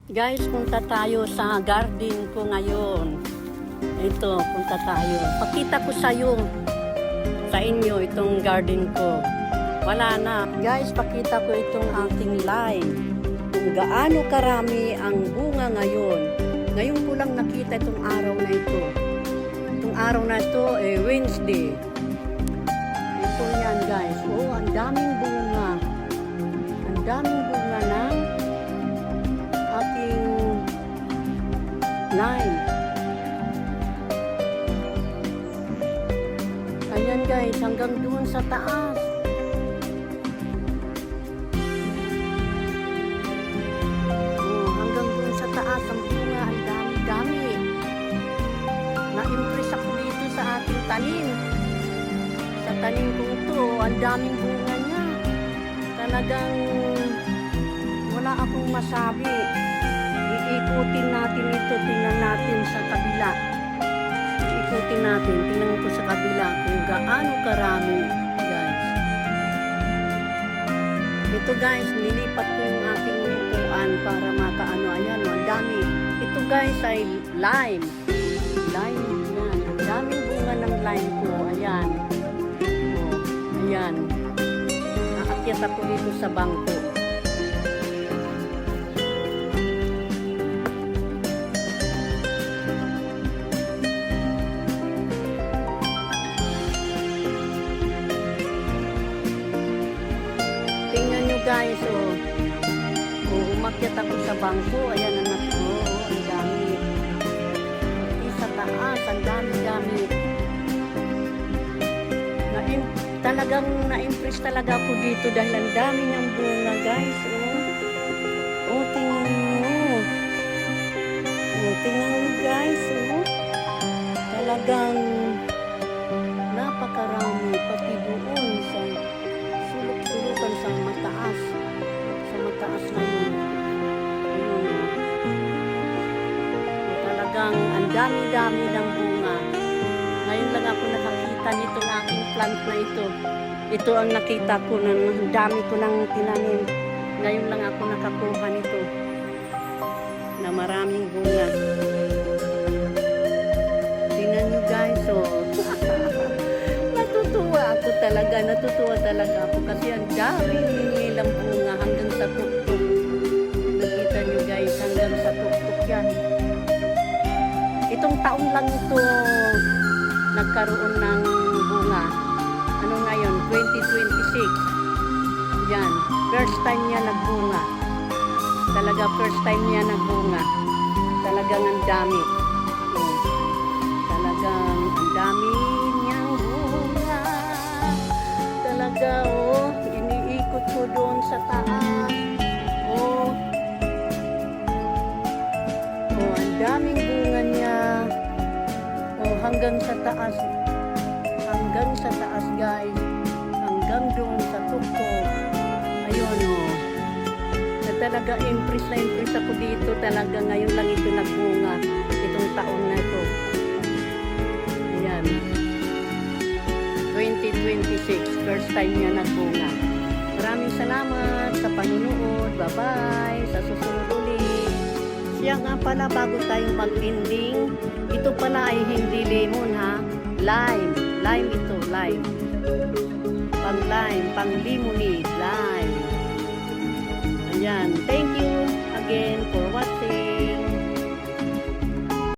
Guys, punta tayo sa garden ko ngayon. Ito, punta tayo. Pakita ko sa inyo itong garden ko. Wala na. Guys, pakita ko itong ating lime. Kung gaano karami ang bunga ngayon. Ngayon ko lang nakita itong araw na ito. Itong araw na ito, Wednesday. Ito yan, guys. Oh, ang daming bunga. Ang daming bunga ng aking lime. Ayan guys, hanggang doon sa taas. Oh, hanggang doon sa taas ang bunga, ang dami-dami. Na-impress ako dito sa ating tanim. Sa tanim ko ito, ang daming bunga niya. Talagang wala akong masabi. Iikutin natin ito, tingnan natin sa kabila. Iikutin natin, tingnan ko sa kabila kung gaano karami, guys. Ito guys, nilipat ko yung aking upuan para makaano. Ayan, ang dami. Ito guys ay lime. Lime, yan. Ang daming bunga ng lime ko. Ayan. Oh, ayan. Nakakyat ako dito sa bangko. Tingnan nyo guys, umakyat ako sa bangko. Ayan anak ko, ang dami. Sa taas, ang dami-dami. Talagang na-impress talaga ako dito dahil ang dami niyang bunga guys. Tingnan nyo. Tingnan nyo guys. Talagang napakarami pati doon sa sulok-sulukan sa mataas na yun. Talagang ang dami-dami ng bunga. Ngayon lang ako nakakita nitong aking plant na ito. Ito ang nakita ko na dami ko nang tinanim. Ngayon lang ako nakakuha nito na maraming bunga. Tingnan nyo guys, natutuwa talaga ako kasi ang daming nilang bunga hanggang sa tuktok. Nakita nyo guys, hanggang sa tuktok yan. Itong taon lang ito nagkaroon ng bunga. Ano ngayon? 2026. Yan. First time niya nagbunga. Talaga first time niya nagbunga. Talagang ang dami. Talagang ang dami niyang bunga. Talaga iniikot ko doon sa taas. Ang daming bunga niya. Hanggang sa taas. Hanggang sa taas guys. Hanggang doon sa tuktok. Ayun na talaga impress ako dito. Talaga ngayon lang ito nagbunga. Itong taon na ito. Ayan. 2026. First time niya nagbunga. Maraming salamat sa panunood. Bye-bye. Sa susunod ulit. Siya nga pala bago tayong mag-ending. Ito pala ay hindi lemon ha. Lime. Lime ito. Lime. Pang lime. Pang lemonade. Lime. Ayan. Thank you again for watching.